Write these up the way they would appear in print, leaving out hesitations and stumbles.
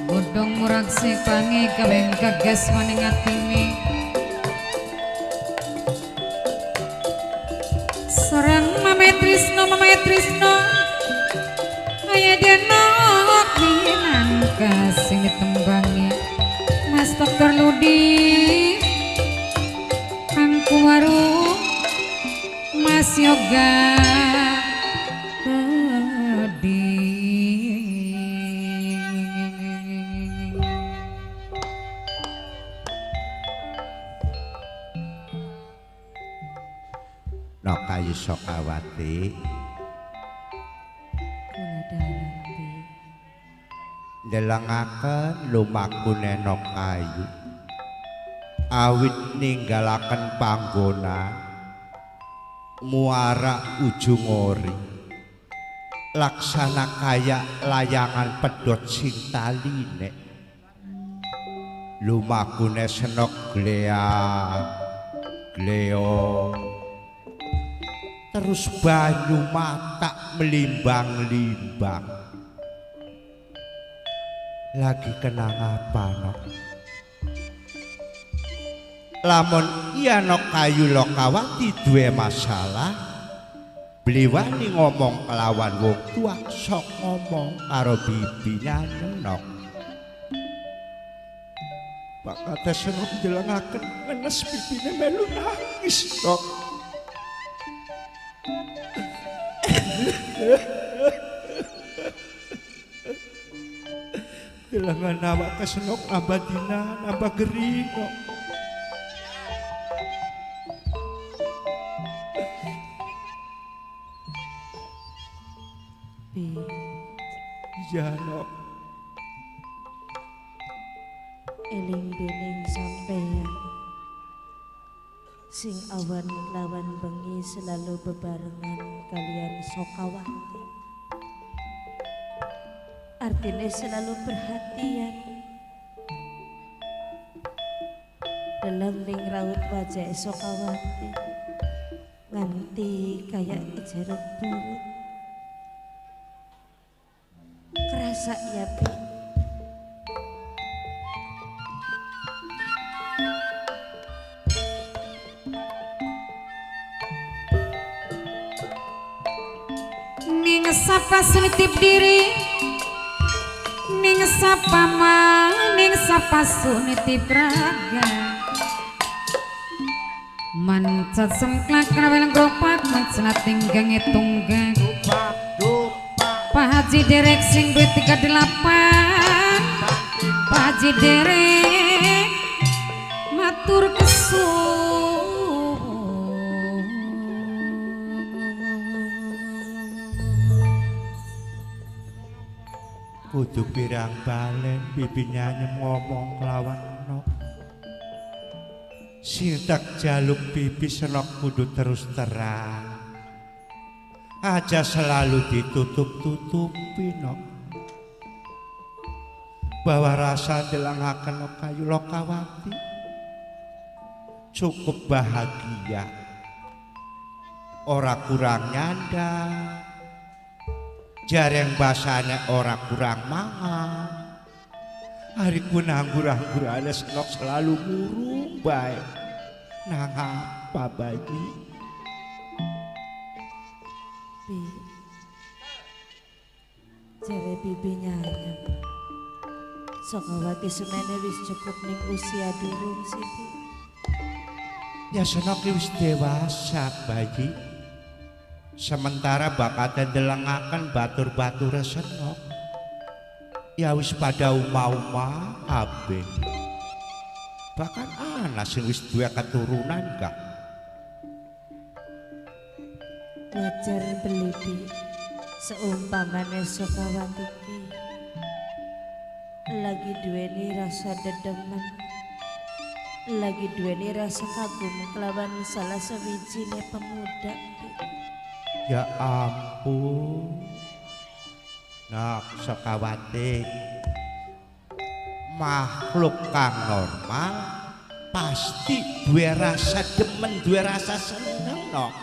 Godhong muraksi pangi kaweng kagas maning atine sareng Mame Trisno aya dena minangka sing ditembangi Mas Dokter Ludi Kang Kuwaru Mas Yoga Nokayu Sokawati kula dalambi ndelengaken lumakune Nokayu awit ninggalaken panggonan muara ujung ori laksana kaya layangan pedhot sing taline lumakune senok gleo terus banyu mata melimbang-limbang lagi kenang apa nok lamun iya Nokayu Lokawati duwe masalah bliwani ngomong kelawan wong tua sok ngomong karo bibine Nok Pak kate seneng jelengaken ngenes bibine melu nangis Nok Delangan awak kesenok nambah dina nambah gering kok. Iya Nok. Eling dening sampeyan sing awan lawan bengi selalu bebarengan kalian Sokawati. Artinya selalu perhatian dalam ning raut wajah Sokawati nganti kayak jeruk purut kerasa ya Pi. ning sapa sunitip diri ning sapa maning sapa sunitip raga mancat semklak rawel gropak mancat tinggang tunggang Pak Haji derek sing duit 38 Pak Haji derek matur kudu pirang balen bibinya ngomong kelawan Nok sing tak jaluk bibi senok kudu terus terang aja selalu ditutup-tutupi Nok bahwa rasa delangaken Nokayu Lokawati cukup bahagia ora kurang nyandang jareng basane ora kurang mangan hariku nanggur-anggurane senok selalu murung bae nang apa bagi Bi jare bibinya anyam Sokawati semene wis cukup ning usia durung sih Bi. Ya senok wis dewasa bagi sementara bakatnya delengaken batur-batur senok ya wis pada uma-uma kabeh bahkan anak sing wis duwe keturunan gak Wajar beliti seumpamane Sokawati ki lagi duweni rasa dedemen lagi duweni rasa kagum kelawan salah sawijine pemuda Bi. ya ampun Nok Sokawati makhluk kang normal pasti duwe rasa demen duwe rasa seneng Nok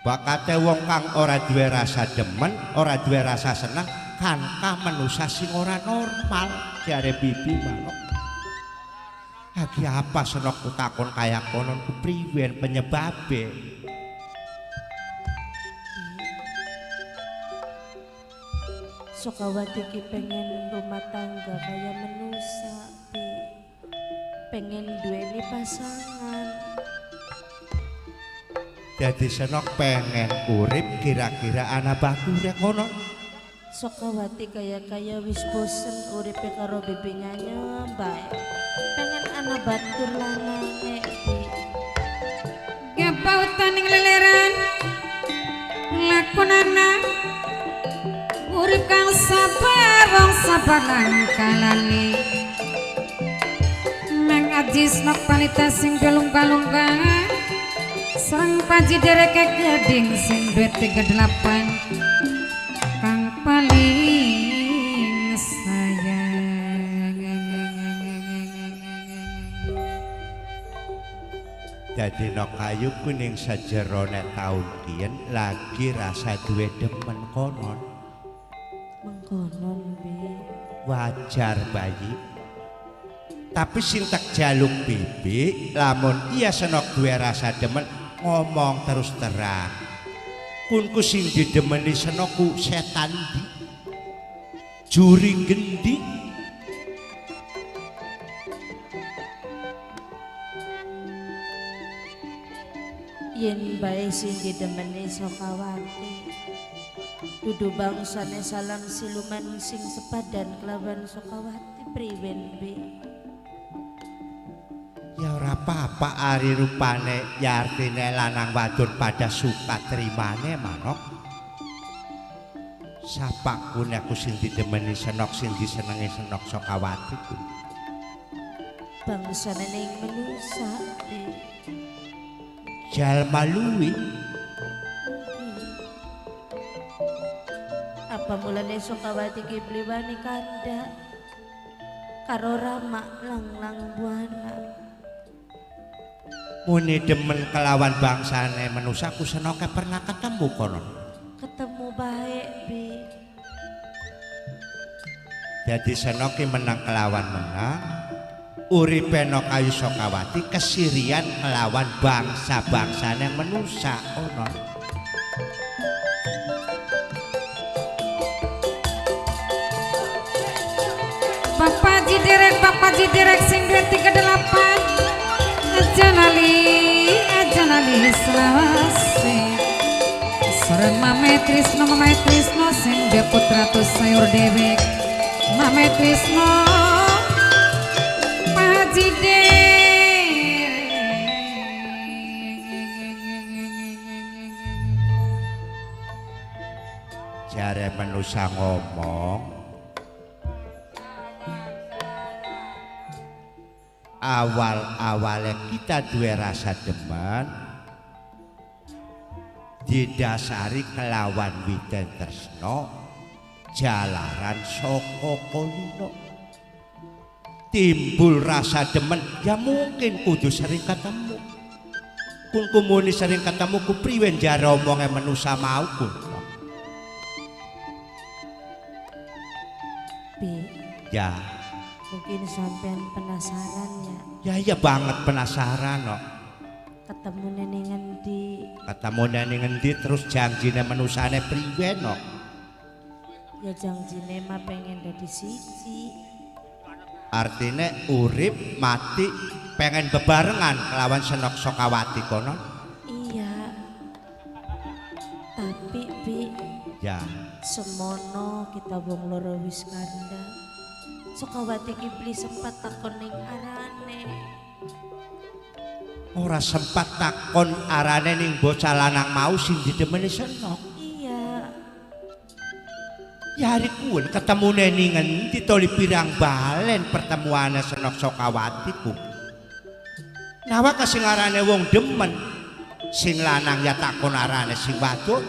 bakate wong kang ora duwe rasa demen ora duwe rasa seneng akankah manusia sing ora normal jare bibi manuk. Lagi apa senokku takon kaya konon ku priwen penyebabe? Sukawati ki pengen rumah tangga kaya manusia, Bi. Pengen duweni pasangan. Jadi senok pengen urip kira-kira anak bature konon. Sukawati kaya wis bosen uripe karo bibinya bae. Pengen anak batur lanange, Bi. Gapautaning leleran lakonana urip kang sabar wong sabaran kalane nang ajis nok palita sing galung-galunggang sareng paji dereke geding sing duwe 38 kang paling sayang. Jadi no kayu kuning sajerone taun kian lagi rasa duwe demen konon. Mengkonon, Bi. Wajar bayi. Tapi sing tak jaluk bibi lamun iya senok duwe rasa demen ngomong terus terang. Kunku sing didemeni senokku setan di juri gendi. Yen bae sing didemeni Sukawati dudu bangsane salang siluman sing sepadan kelawan Sukawati priwen, Bi. Ya ora apa-apa ari rupane ya artine lanang wadon pada suka terimane manok. Sapakun aku sing didemeni senok sing disenengi senok Sukawati ku. Bangsane ning manusa, Bi. Jalma luwi Apa mulane Sukawati ki bliwani kanda karo Rama lang-lang buana. muni demen kelawan bangsane manusia ku senoke pernah ketemu konon. Ketemu baik, Bi. Jadi senoke menang kelawan menang uripe no kayu Sukawati kesirian kelawan bangsa-bangsane manusia konon. Bapak Jiderek sing duwe 38 aja lali selawase sareng Mame Trisno sing duwe putra sayur dewek Mame Trisno Pak Jiderek Jare manusia ngomong awal-awalnya kita duwe rasa demen didasari kelawan witen tresno jalaran saka kono timbul rasa demen ya mungkin kudu sering ketemu kun kumuni sering ketemu ku priwen jare omonge manusia mau kun Bi. ya Mungkin sampean penasaran ya. ya banget penasaran no. Ketemu ning endi? Ketemu ning endi terus janjine manusane priwe no. Ya janjine mah pengen dadi siji. Artine urip mati pengen bebarengan kelawan senok Sukawati konon. Iya. Tapi Bi, Ya, semono kita wong loro wis kandhang. Sukawati ki beli sempat takon ning arane. ora sempat takon arane ning bocah lanang mau sing didemeni senok. Iya. Ya hari kuwi ketemune ning endi to pirang balen pertemuane senok Sukawati ku. Nawa sing arane wong demen sing lanang ya takon arane sing wadon.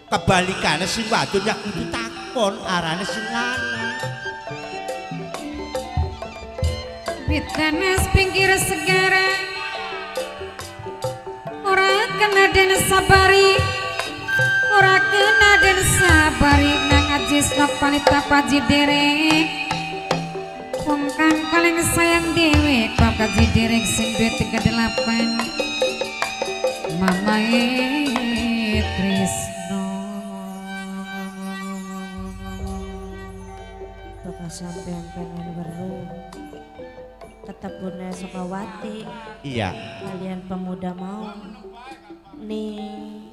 Kebalikane sing wadon ya kudu takon arane sing lanang. Witanes pinggir segara ora kena den sabari nang aji Trisno Panita Paji Derek wong kang paling sayang dhewe kok Paji Derek sing duwe 38 Mamae Trisno Bakal sampean pengen weruh ketepune Sukawati Iya kalian pemuda mau ning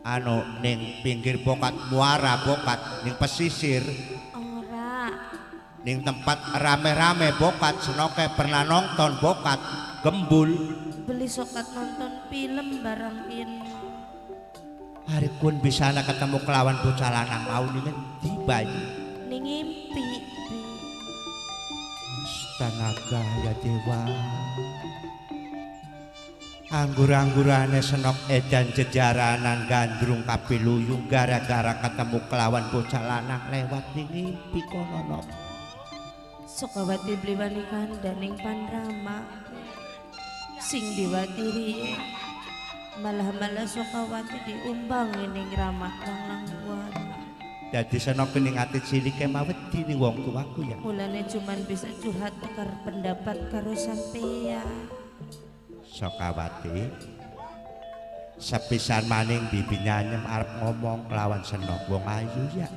anu ning pinggir bokat muara bokat ning pesisir ora ning tempat rame-rame bokat senoke pernah nonton bokat gembul beli sokat nonton film barang ini hari kun bisa ketemu kelawan bocah lanang mau ning endi bayi ning ngimpi Astaga ya dewa anggur-anggurane senok edan jejaranan gandrung kapiluyung gara-gara ketemu kelawan bocah lanang lewat ning ngimpi kono. Sukawati beli wani kandaning Panrama sing diwatiri malah Sukawati diumbangi ning Rama kang langguan Dadi senok ning ati cilike mawedi ning wong tuaku ya. mulane cuman bisa curhat tukar pendapat karo sampeyan Sukawati sepisan maning bibi nyanyem arep ngomong kelawan senok wong ayu ya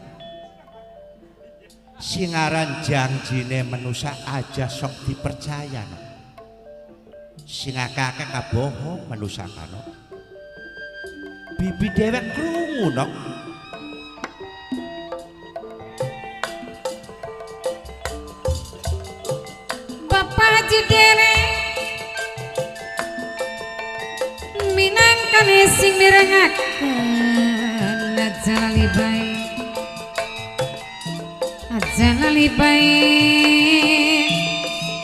singaran janjine manusia aja sok dipercaya no. Sing akeh kabohong manusia kano bibi dewek krungu no. Bapak Haji Derek minangkane sing mirengaken aja lalibai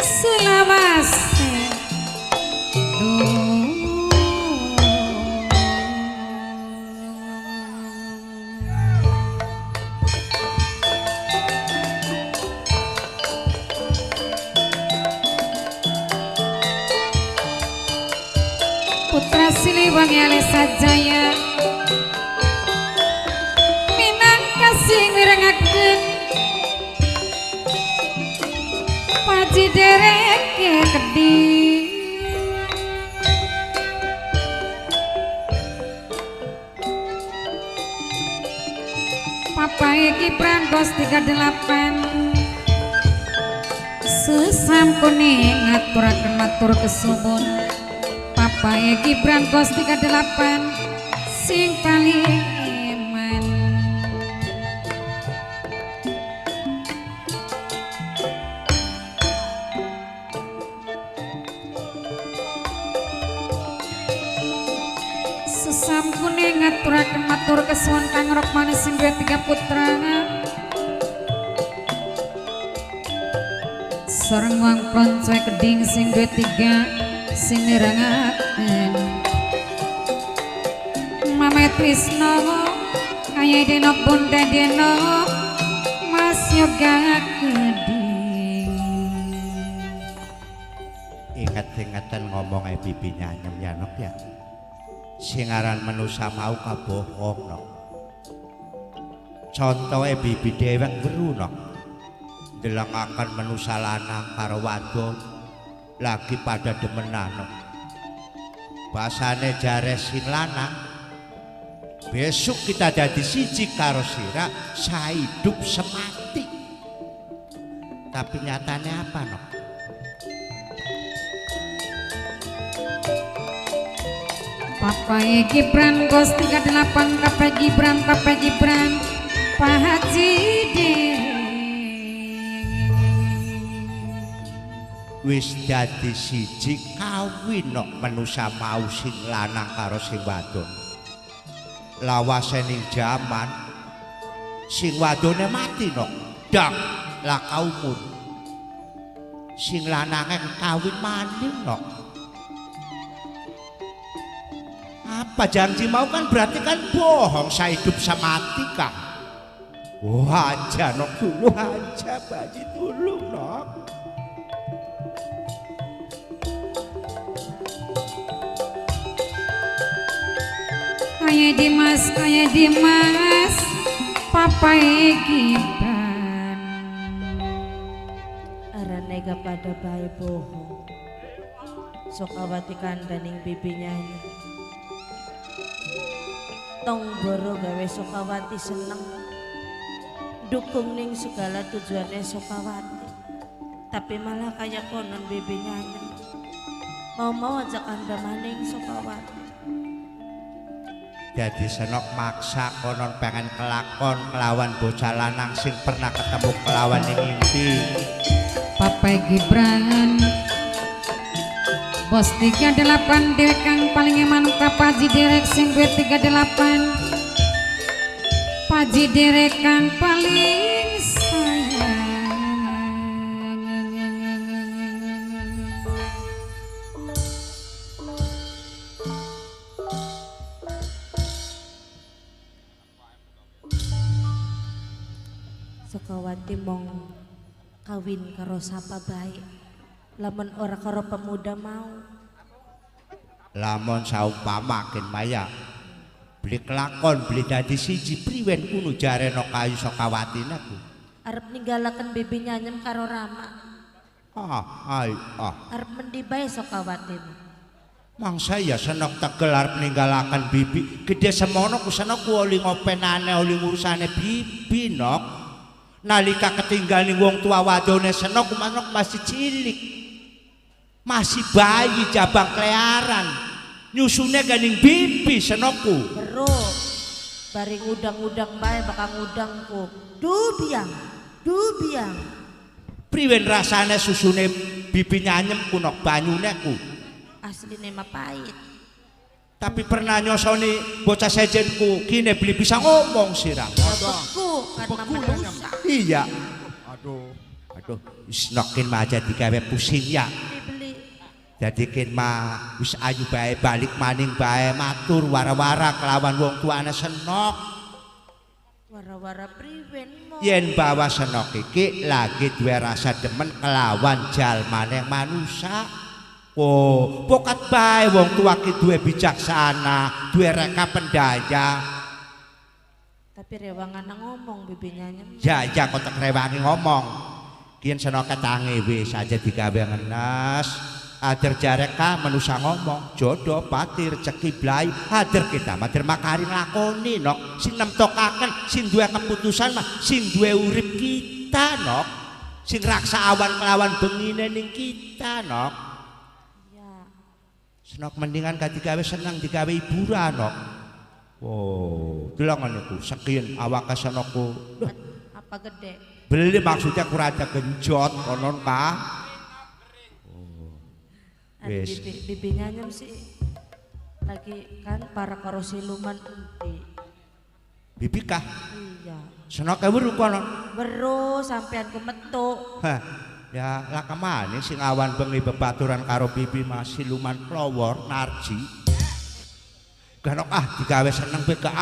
selawase Putra Siliwangi Alesa Jaya minangka sing mirengaken Paji Derek kedhi Papae Kipran Bos 38 sesampune ngaturaken matur kesuwun Papae Gibran Bos 38 sing paling eman sesampune ngaturaken matur kesuwun kang rokmane sing duwe 3 putra sareng wong koncoe keding sing duwe 3 sing nirangaken Mame Trisno kaya deno Bunda Deno Mas Yoga Keding ingat-ingatan ngomong bibi nyanyem ya nok ya singaran manusia mau kabohong nok contohnya bibi dewek weru nok delangaken manusia lanang karo wadon lagi pada demenan bahasane jare sing lanang besok kita jadi siji karo sira sahidup semati tapi nyatanya apa no Papae Gibran Bos 38 Kape Gibran Pak Haji Derek wis dadi siji kawin nok manusia mau sing lanang karo sing wadon lawase ning jaman sing wadone mati nok dang lah kaumun sing lanange kawin maning nok apa janji mau kan berarti kan bohong sahidup semati kah wah aja nok dulu aja baji dulu nok Kaya Dimas papai Gibran arane pada bae bohong Sokawati kandaning bibinya tong boro gawe Sokawati seneng dukung ning segala tujuannya Sokawati tapi malah kayak konon bibinya mau ajak anda maning Sokawati. Jadi Senok maksa konon pengen kelakon kelawan bocah lanang sing pernah ketemu kelawan ning mimpi. papai Gibran bos 38 dewek kang paling eman ka Paji Derek sing duwe 38 Paji Derek kang paling sayang Sokawati mong kawin karo sapa baik lamun ora karo pemuda mau Lamun saumpama kin maya beli kelakon beli dadi siji priwen kuno jareno kayu Sokawati naku. arep ninggalaken bibi nyanyem karo Rama arep mendi bae Sokawati Mangsa ya Senok tegel arep ninggalaken bibi gede semono ku Senok ku oli ngopenane oli ngurusane bibi nok. Nalika ketinggalan wong tua wadone Senok manuk masih cilik masih bayi jabang kelearan nyusune ganing bibi Senokku bro bari ngudang-udang bae bakal ngudangku du biang priwen rasane susune bibi nyanyem kunok banyune ku asline mah pahit tapi pernah nyosoni bocah sejenku kini beli bisa ngomong sirang beku karena manusia iya aduh isnokin mah aja digawe pusing ya dibeli jadi kin mah wis ayu bae balik maning bae matur wara-wara kelawan wong tuane Senok wara-wara priwen mo yen bawa Senok iki lagi duwe rasa demen kelawan jalmane manusia. Oh, pokat bae wong tua ki duwe bijaksana, duwe reka pendaya. tapi rewangan ngomong bibi nyanyem Ya kok tek rewangi ngomong. Kiyen Senok ketangi wis aja digawe ngenes. Ader jareka manusia ngomong, jodoh pati rezeki blai. Ader kita mader makari lakoni nok. Sing nemtokaken, sing duwe keputusan mah sing duwe urip kita nok. Sing raksa awan kelawan bengine ning kita nok. Senok mendingan digawe senang digawe hiburan nok. Oh, delongan niku sekian awak Senokku. apa gede Beli maksudnya kurang ada genjot konon kah? Oh. Wis. bibi nyanyem sih lagi kan para karo siluman enti Bibi kah? iya Senok weru konon. weru sampean kemetuk Hah. Ya lah kemana sing awan bengi bebaturan karo bibi masih luman plowor narji ganok digawe seneng beka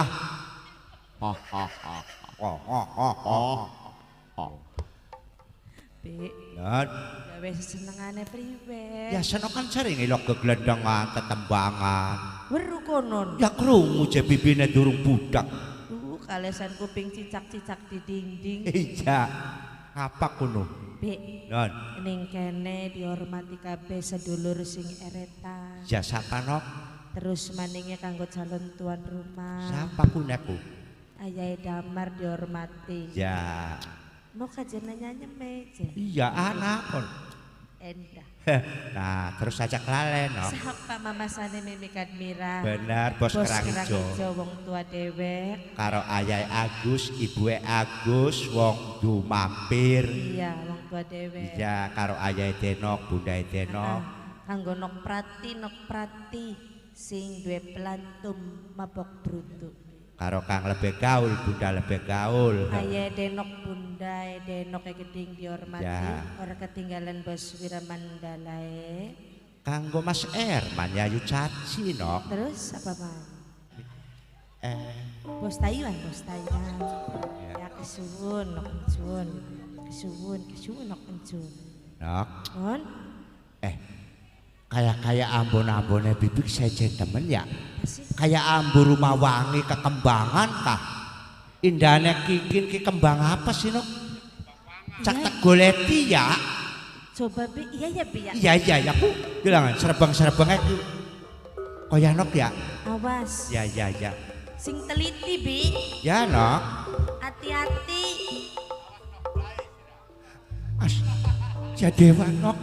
Bi dan gawe senengane priwe ya Senok kan sering ilok geglendengan tetembangan weru konon ya krungu je bibine durung budak kalesan kuping cicak-cicak di dinding iya apa kuno Bi non ning kene dihormati kabeh sedulur sing eretan ya siapa nok terus maningnya kanggo calon tuan rumah siapa kuneku Ayah Damar dihormati ya mau kajana nyanyem aja iya anak kon endah nah terus aja kelalen no siapa mama sane Mimi Kadmira benar bos kerang ijo wong tua dewek karo ayah Agus ibuke Agus wong du mampir iya wong tua dewek iya karo ayah Denok bundae Denok kanggo nok prati sing duwe pelantum mabok brutu karo kang lebih gaul bunda lebih gaul ayah Denok bundai Denok geding dihormati ya. ora ketinggalan bos Wiramandalae kanggo Mas Erman Yayu Caci nok terus apa man bos Taiwan ya kesuwun nok kesuwun nok kencun nok non kayak ambon-ambonnya bibik sejen temen ya Asik. kayak ambu rumah wangi kekembangan kah Indahnya kikin ki kembang apa sih nok? Cak tegoleti ya. Coba Bi, iya ya Bi ya. Iya ya ku bilang serebang itu. Koya nok ya. Awas. Ya. Sing teliti Bi. Ya nok. Hati-hati. As. Ya dewa nok.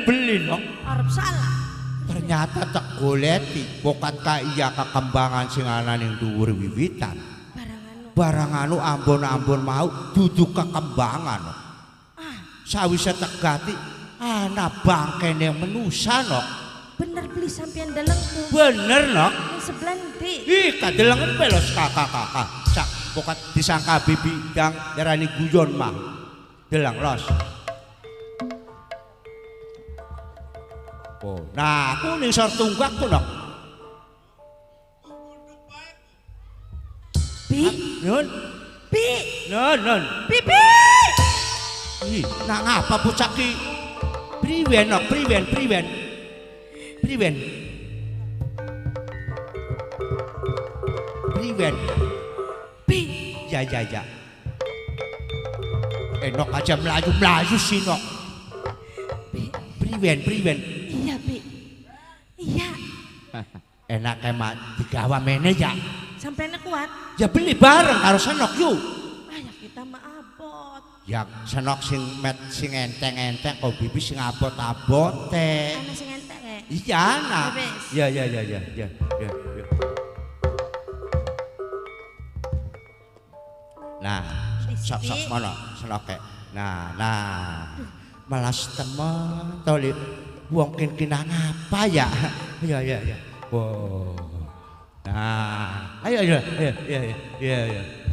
Beli nok. Arab salah. Ternyata tegoleti bukankah iya kekembangan sing ana ning dhuwur wiwitan. Barang anu ambon-ambon mau duduk kekembangan. Sawise tegati ana bangkene menusa nok. Bener beli sampean delengku. Bener nok. Yang sebelah ndi. Ih kadelengen pelos kakak. Cak pokat disangka bibi dang darani guyon mah. Delang los. Oh, nah aku ning sor tunggak ku nok. Bi, Nun. Bi, Nun. Bibi. Ih, nang apa bocah ki? Priwen nok, priwen. Priwen. Bi, Ya. Nok aja melayu sih nok. Bi. Priwen. Iya Bi. Iya. Enak emak digawa mene ya. Sampean kuat. Ya beli bareng karo senok yuk. Ya kita mah abot. Ya senok sing enteng kok bibi sing abot-abote. Ana sing entek e. Iya nak. Wes. Ya. Nah, sok mana senoke. Nah. Malas temen toli wong kinang apa ya? Ya. Wow. Nah, ayo. Iya.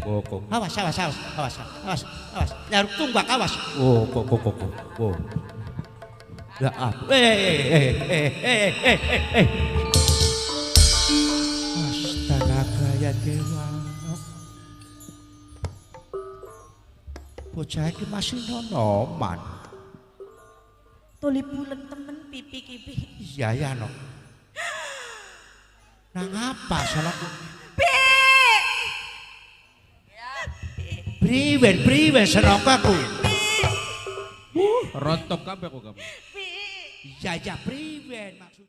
Kok. Awas. Nyaruk tunggak awas. Oh, kok. Oh. Ya, Astaga ya dewa. Bocah iki masih nonoman. Tuli bulan temen pipi kipi. Iya ya nok. Nang apa salah? Priwen senok aku. Rontok kabeh kok kamu. Iya priwen maksud.